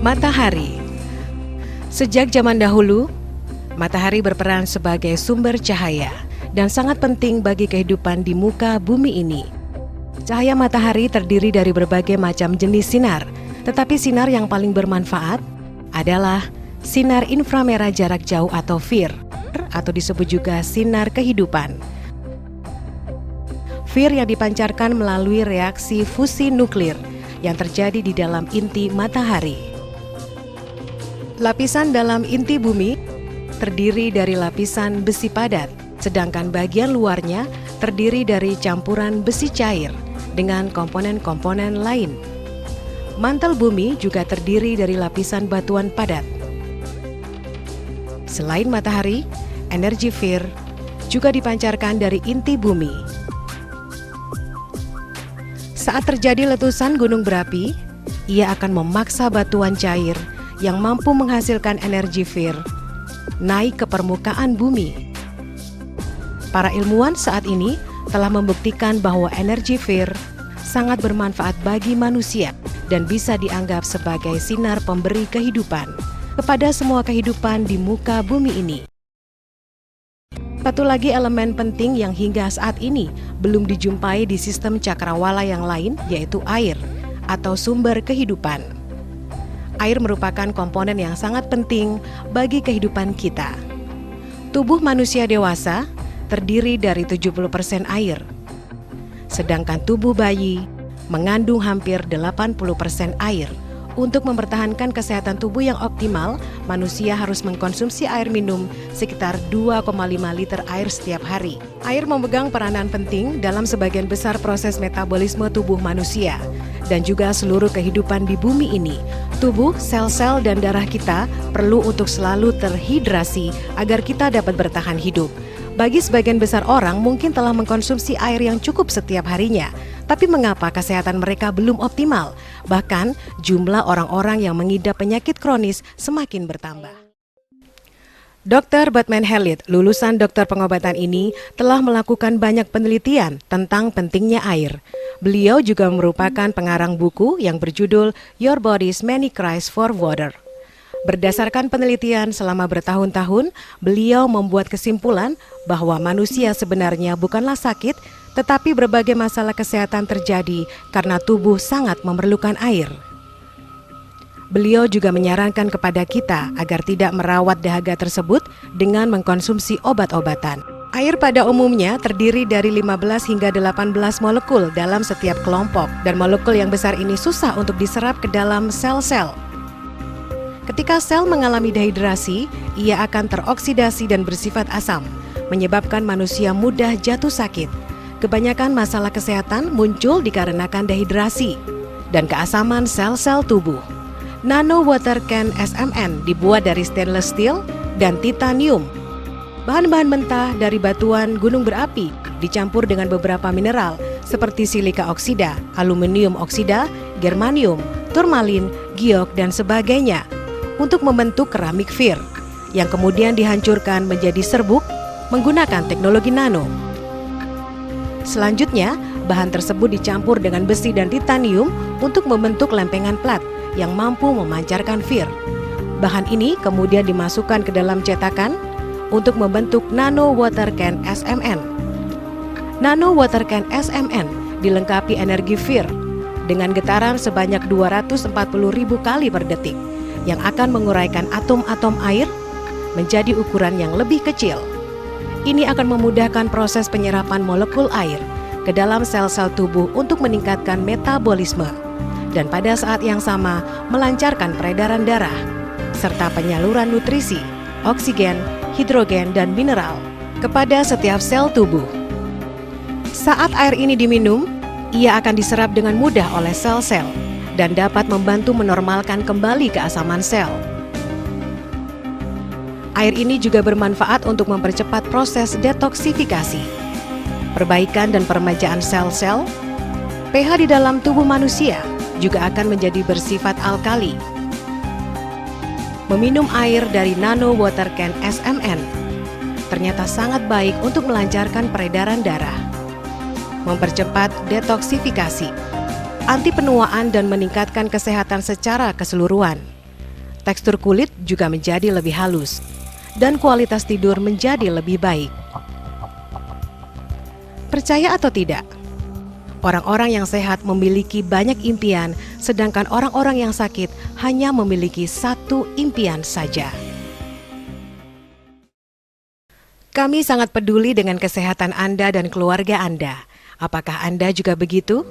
Matahari. Sejak zaman dahulu, matahari berperan sebagai sumber cahaya dan sangat penting bagi kehidupan di muka bumi ini. Cahaya matahari terdiri dari berbagai macam jenis sinar, tetapi sinar yang paling bermanfaat adalah sinar inframerah jarak jauh atau FIR, atau disebut juga sinar kehidupan. FIR yang dipancarkan melalui reaksi fusi nuklir yang terjadi di dalam inti matahari. Lapisan dalam inti bumi terdiri dari lapisan besi padat, sedangkan bagian luarnya terdiri dari campuran besi cair dengan komponen-komponen lain. Mantel bumi juga terdiri dari lapisan batuan padat. Selain matahari, energi FIR juga dipancarkan dari inti bumi. Saat terjadi letusan gunung berapi, ia akan memaksa batuan cair yang mampu menghasilkan energi FIR naik ke permukaan bumi. Para ilmuwan saat ini telah membuktikan bahwa energi FIR sangat bermanfaat bagi manusia dan bisa dianggap sebagai sinar pemberi kehidupan kepada semua kehidupan di muka bumi ini. Satu lagi elemen penting yang hingga saat ini belum dijumpai di sistem cakrawala yang lain, yaitu air atau sumber kehidupan. Air merupakan komponen yang sangat penting bagi kehidupan kita. Tubuh manusia dewasa terdiri dari 70% air, sedangkan tubuh bayi mengandung hampir 80% air. Untuk mempertahankan kesehatan tubuh yang optimal, manusia harus mengkonsumsi air minum sekitar 2,5 liter air setiap hari. Air memegang peranan penting dalam sebagian besar proses metabolisme tubuh manusia dan juga seluruh kehidupan di bumi ini. Tubuh, sel-sel, dan darah kita perlu untuk selalu terhidrasi agar kita dapat bertahan hidup. Bagi sebagian besar orang mungkin telah mengkonsumsi air yang cukup setiap harinya, tapi mengapa kesehatan mereka belum optimal? Bahkan jumlah orang-orang yang mengidap penyakit kronis semakin bertambah. Dr. Batman Halit, lulusan dokter pengobatan ini, telah melakukan banyak penelitian tentang pentingnya air. Beliau juga merupakan pengarang buku yang berjudul Your Body's Many Cries for Water. Berdasarkan penelitian selama bertahun-tahun, beliau membuat kesimpulan bahwa manusia sebenarnya bukanlah sakit, tetapi berbagai masalah kesehatan terjadi karena tubuh sangat memerlukan air. Beliau juga menyarankan kepada kita agar tidak merawat dahaga tersebut dengan mengkonsumsi obat-obatan. Air pada umumnya terdiri dari 15 hingga 18 molekul dalam setiap kelompok, dan molekul yang besar ini susah untuk diserap ke dalam sel-sel. Ketika sel mengalami dehidrasi, ia akan teroksidasi dan bersifat asam, menyebabkan manusia mudah jatuh sakit. Kebanyakan masalah kesehatan muncul dikarenakan dehidrasi dan keasaman sel-sel tubuh. Nano Water Can SMN dibuat dari stainless steel dan titanium. Bahan-bahan mentah dari batuan gunung berapi dicampur dengan beberapa mineral seperti silika oksida, aluminium oksida, germanium, turmalin, giok, dan sebagainya untuk membentuk keramik FIR yang kemudian dihancurkan menjadi serbuk menggunakan teknologi nano. Selanjutnya, bahan tersebut dicampur dengan besi dan titanium untuk membentuk lempengan plat yang mampu memancarkan FIR. Bahan ini kemudian dimasukkan ke dalam cetakan untuk membentuk Nano Water Can SMN. Nano Water Can SMN dilengkapi energi FIR dengan getaran sebanyak 240.000 kali per detik yang akan menguraikan atom-atom air menjadi ukuran yang lebih kecil. Ini akan memudahkan proses penyerapan molekul air ke dalam sel-sel tubuh untuk meningkatkan metabolisme dan pada saat yang sama melancarkan peredaran darah serta penyaluran nutrisi, oksigen, hidrogen, dan mineral kepada setiap sel tubuh. Saat air ini diminum, ia akan diserap dengan mudah oleh sel-sel dan dapat membantu menormalkan kembali keasaman sel. Air ini juga bermanfaat untuk mempercepat proses detoksifikasi, perbaikan dan peremajaan sel-sel. pH di dalam tubuh manusia juga akan menjadi bersifat alkali. Meminum air dari Nano Water Can SMN ternyata sangat baik untuk melancarkan peredaran darah, mempercepat detoksifikasi, anti penuaan, dan meningkatkan kesehatan secara keseluruhan. tekstur kulit juga menjadi lebih halus, dan kualitas tidur menjadi lebih baik. Percaya atau tidak, orang-orang yang sehat memiliki banyak impian, sedangkan orang-orang yang sakit hanya memiliki satu impian saja. Kami sangat peduli dengan kesehatan Anda dan keluarga Anda. Apakah Anda juga begitu?